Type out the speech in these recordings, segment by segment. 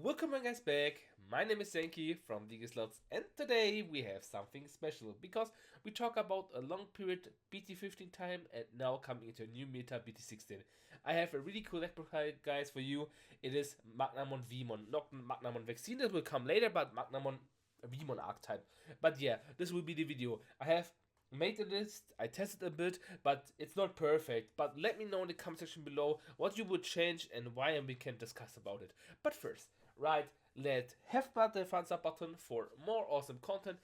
Welcome guys back. My name is Senki from Digislots, and today we have something special because we talk about a long period BT15 time and now coming into a new meta BT16. I have a really cool deck profile guys for you. It is Magnamon Veemon, not Magnamon Vaccine, that will come later, but Magnamon Veemon archetype. But yeah, this will be the video. I have made a list, I tested a bit, but it's not perfect. But let me know in the comment section below what you would change and why, and we can discuss about it. But first, right, the thumbs up button for more awesome content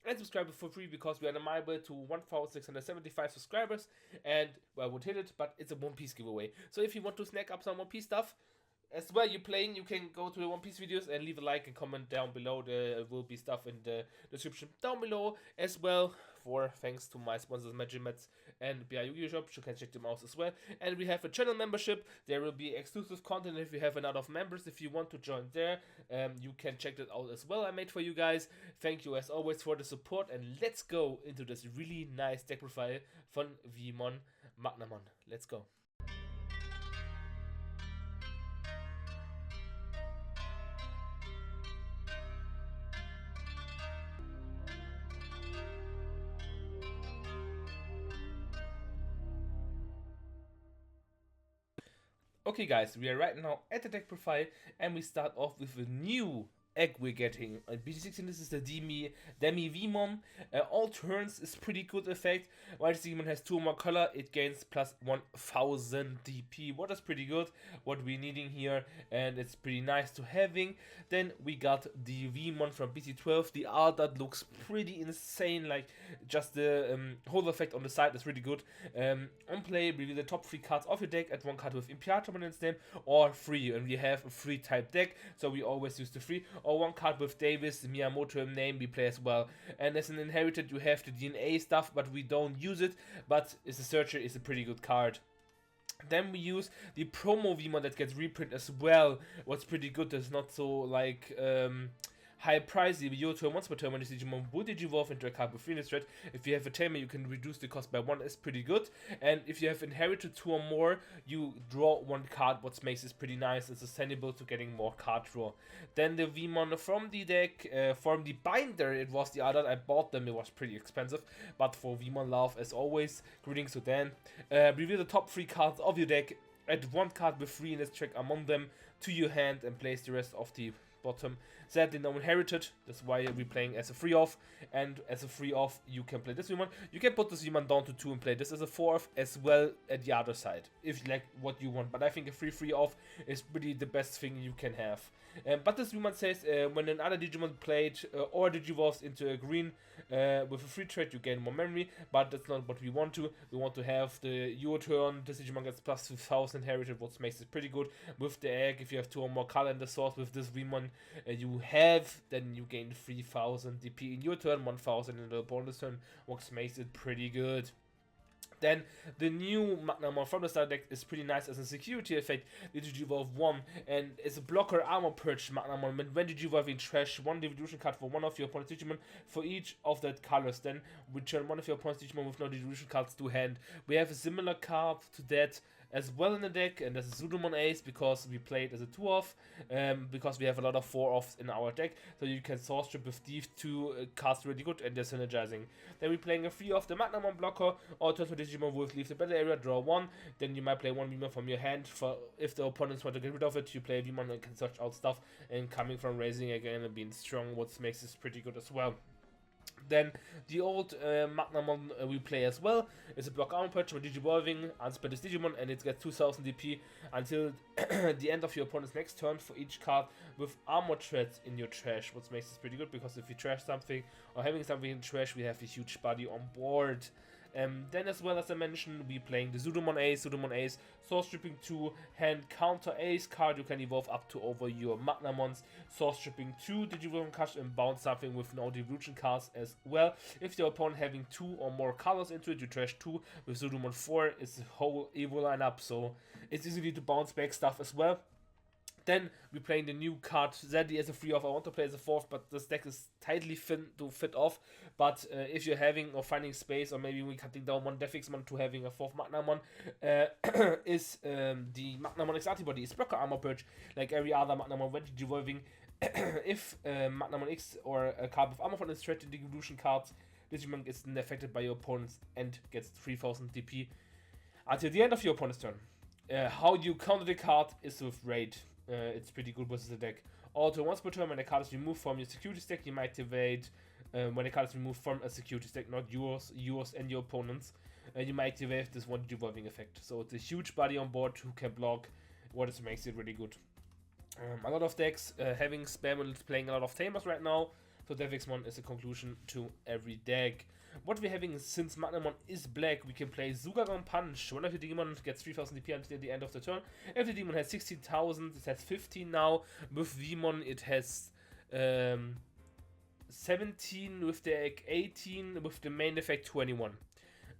and subscribe for free because we are on my way to 1675 subscribers and well, I would hit it, but it's a One Piece giveaway. So if you want to snack up some One Piece stuff, as well you're playing, you can go to the One Piece videos and leave a like and comment down below. There will be stuff in the description down below as well. For thanks to my sponsors Magnamon and BI Shop, you can check them out as well. And we have a channel membership. There will be exclusive content if we have a lot of members. If you want to join there, you can check that out as well. I made for you guys. Thank you as always for the support, and let's go into this really nice deck profile from Veemon Magnamon. Let's go. Okay guys, we are right now at the deck profile and we start off with a new egg we're getting. BT16, this is the Demi Veemon. All turns is pretty good effect. While this Digimon has 2 more color, it gains plus 1000 DP. What is pretty good, what we're needing here, and it's pretty nice to having. Then we got the Veemon from BT12. The art that looks pretty insane, like just the whole effect on the side is really good. On play, reveal the top 3 cards of your deck, add 1 card with Imperator in its name, or 3, and we have a 3 type deck, so we always use the 3. Or 1 card with Davis, Miyamoto name we play as well. And as an inherited you have the DNA stuff, but we don't use it, but as a searcher is a pretty good card. Then we use the promo Veemon that gets reprint as well. What's pretty good, that's not so like high pricey. Your turn once per turn when this Digimon will digivolve into a card with 3 in its threat. If you have a tamer, you can reduce the cost by 1, is pretty good. And if you have inherited 2 or more, you draw 1 card, what makes this pretty nice. It's sustainable to getting more card draw. Then the Veemon from the deck, from the binder, it was the other. I bought them, it was pretty expensive. But for Veemon love, as always, greetings to Dan. Reveal the top 3 cards of your deck. Add 1 card with 3 in its track among them to your hand and place the rest of the bottom. Sadly no inherited, that's why we're playing as a free off, and as a free off you can play this Veemon. You can put this Veemon down to 2 and play this as a 4 off as well at the other side, if you like what you want, but I think a free off is really the best thing you can have. But this Veemon says when another Digimon played or digivolves into a green with a free trade, you gain more memory, but that's not what we want to. We want to have the your turn, this Digimon gets plus 2000 inherited, what makes it pretty good. With the egg, if you have 2 or more color in the source with this Veemon you have, then you gain 3000 DP in your turn, 1000 in the bonus turn, what makes it pretty good. Then the new Magnamon from the start deck is pretty nice as a security effect. The Digivolve 1 and as a blocker armor purge Magnamon. When Digivolve in trash 1 Digivolution card for 1 of your opponent's Digimon for each of that colors. Then return 1 of your opponent's Digimon with no Digivolution cards to hand. We have a similar card to that as well in the deck, and that's a Pseudomon Ace because we play it as a 2-off, because we have a lot of 4-offs in our deck, so you can source strip with these 2 cards really good and they're synergizing. Then we're playing a 3-off, the Magnamon blocker, or turn for Digimon Wolf, leave the battle area, draw 1, then you might play 1 Veemon from your hand. For if the opponents want to get rid of it, you play Veemon and can search out stuff, and coming from raising again and being strong, what makes this pretty good as well. Then the old Magnamon we play as well is a block armor patch for Digivolving, unspent this Digimon, and it gets 2000 DP until the end of your opponent's next turn for each card with armor threads in your trash, which makes this pretty good because if you trash something or having something in trash, we have a huge body on board. Then as well as I mentioned, we playing the Pseudomon Ace, source stripping 2, hand counter Ace card, you can evolve up to over your Magnamons, source stripping 2, Digivolution card and bounce something with no Digivolution cards as well. If your opponent having 2 or more colors into it, you trash 2 with Pseudomon 4, it's a whole evil lineup, so it's easy to bounce back stuff as well. Then we're playing the new card Zeddy as a 3 off. I want to play as a 4th, but this deck is tightly thin to fit off. But if you're having or finding space, or maybe we're cutting down one Defixmon to having a 4th Magnamon, is the Magnamon X-Antibody. It's blocker armor purge, like every other Magnamon when evolving. If Magnamon X or a card with armor from the threat in the evolution cards, Digimon gets affected by your opponents and gets 3000 DP until the end of your opponent's turn. How you counter the card is with Raid. It's pretty good versus the deck. Also, once per turn, when a card is removed from your security stack, you might activate. When a card is removed from a security stack, not yours and your opponent's, you might activate this one devolving effect. So it's a huge body on board who can block, what makes it really good. A lot of decks having spam and playing a lot of Tamers right now, so Defixmon is a conclusion to every deck. What we're having since Magnamon is black, we can play Zugagon Punch. One of the Digimon gets 3000 DP until the end of the turn. If the Digimon has 16,000, it has 15 now. With Veemon, it has 17, with the egg 18, with the main effect 21.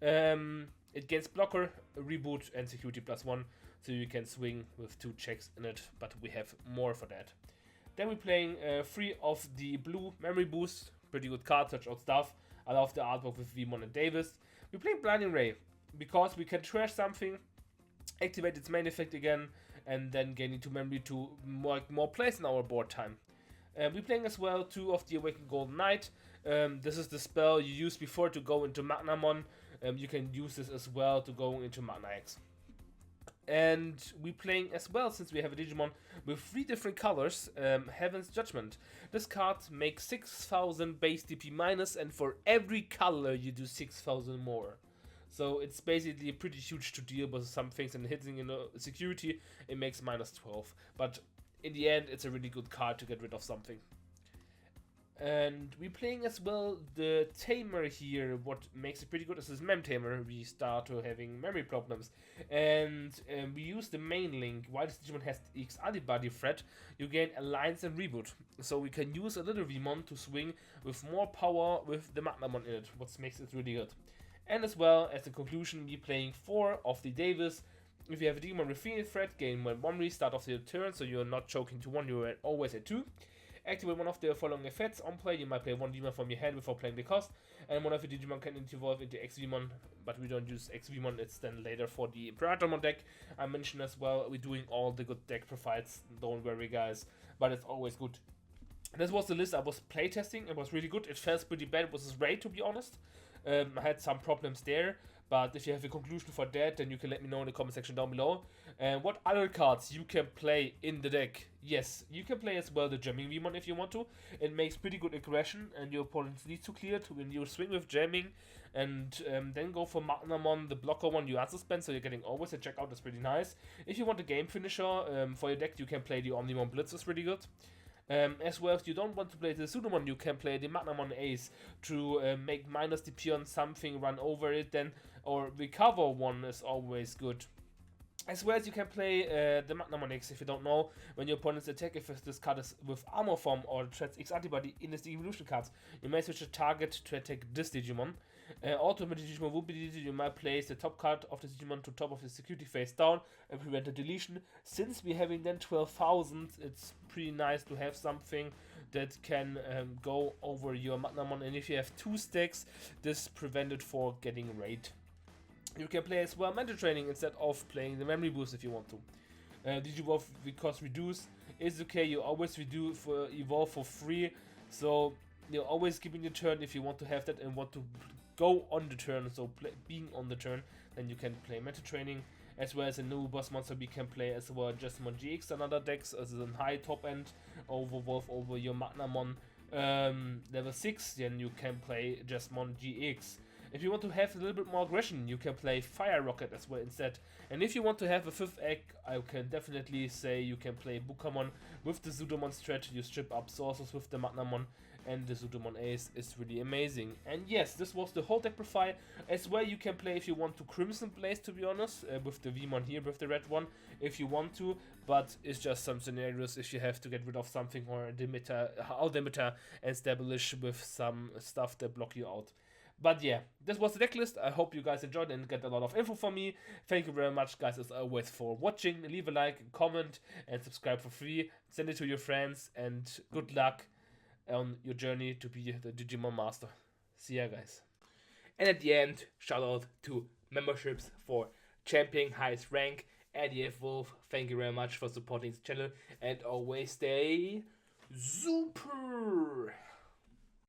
It gains blocker, reboot, and security +1, so you can swing with 2 checks in it, but we have more for that. Then we're playing 3 of the blue memory boost, pretty good card, touch out stuff. I love the artwork with Veemon and Davis. We play Blinding Ray because we can trash something, activate its main effect again, and then gain into memory to more plays in our board time. We're playing as well 2 of the Awakened Golden Knight. This is the spell you used before to go into Magnamon. You can use this as well to go into Magna X. And we're playing as well, since we have a Digimon with 3 different colors, Heaven's Judgment. This card makes 6000 base DP minus, and for every color you do 6000 more. So it's basically pretty huge to deal with some things, and hitting in security, it makes -12. But in the end, it's a really good card to get rid of something. And we're playing as well the Tamer here. What makes it pretty good is this Mem Tamer. We start to having memory problems, and we use the main link. While this Digimon has the X-Antibody threat, you gain Alliance and Reboot. So we can use a little Veemon to swing with more power with the Magnamon in it, what makes it really good. And as well, as a conclusion, we're playing 4 of the Davis. If you have a Digimon with 3 threat, gain 1 restart of the turn, so you're not choking to 1, you're always at 2. Activate one of the following effects on play. You might play 1 Digimon from your hand before playing the cost, and one of the Digimon can evolve into X-Veemon, but we don't use X-Veemon, it's then later for the Imperatormon deck. I mentioned as well, we're doing all the good deck profiles, don't worry guys, but it's always good. This was the list I was playtesting. It was really good. It felt pretty bad with this raid, to be honest. I had some problems there, but if you have a conclusion for that, then you can let me know in the comment section down below. And what other cards you can play in the deck? Yes, you can play as well the Jamming Veemon if you want to. It makes pretty good aggression, and your opponent needs to clear to when you swing with Jamming, and then go for Magnamon, the blocker one you unsuspend, so you're getting always a check out. That's pretty nice. If you want a game finisher for your deck, you can play the Omnimon Blitz, is really good. As well, if you don't want to play the Pseudomon, you can play the Magnamon Ace to make minus DP on something, run over it, then, or recover one is always good. As well as you can play the Magnamon X if you don't know, when your opponent's attack, if this card is with Armor Form or threats X-Antibody in this evolution cards, you may switch a target to attack this Digimon. Also, when the Digimon will be deleted, you might place the top card of the Digimon to top of the security face down and prevent the deletion. Since we're having then 12,000, it's pretty nice to have something that can go over your Magnamon, and if you have 2 stacks, this prevented for getting raid. You can play as well Mental Training instead of playing the Memory Boost if you want to. Digivolve because reduce is okay, you always evolve for free, so you're always giving your turn if you want to have that and want to go on the turn, so being on the turn, then you can play Mental Training, as well as a new boss monster we can play as well, Justmon GX, another decks as a high top end, overvolve over your Magnamon level 6, then you can play Justmon GX. If you want to have a little bit more aggression, you can play Fire Rocket as well instead. And if you want to have a 5th egg, I can definitely say you can play Bukamon with the Pseudomon strat. You strip up sources with the Magnamon, and the Pseudomon Ace is really amazing. And yes, this was the whole deck profile. As well, you can play if you want to Crimson Blaze, to be honest, with the Veemon here, with the red one, if you want to. But it's just some scenarios if you have to get rid of something, or how the meta and establish with some stuff that block you out. But yeah, this was the deck list. I hope you guys enjoyed and get a lot of info from me. Thank you very much, guys, as always, for watching. Leave a like, comment, and subscribe for free. Send it to your friends, and good luck on your journey to be the Digimon master. See ya, guys. And at the end, shout out to memberships for champion highest rank. ADF Wolf, thank you very much for supporting this channel, and always stay super.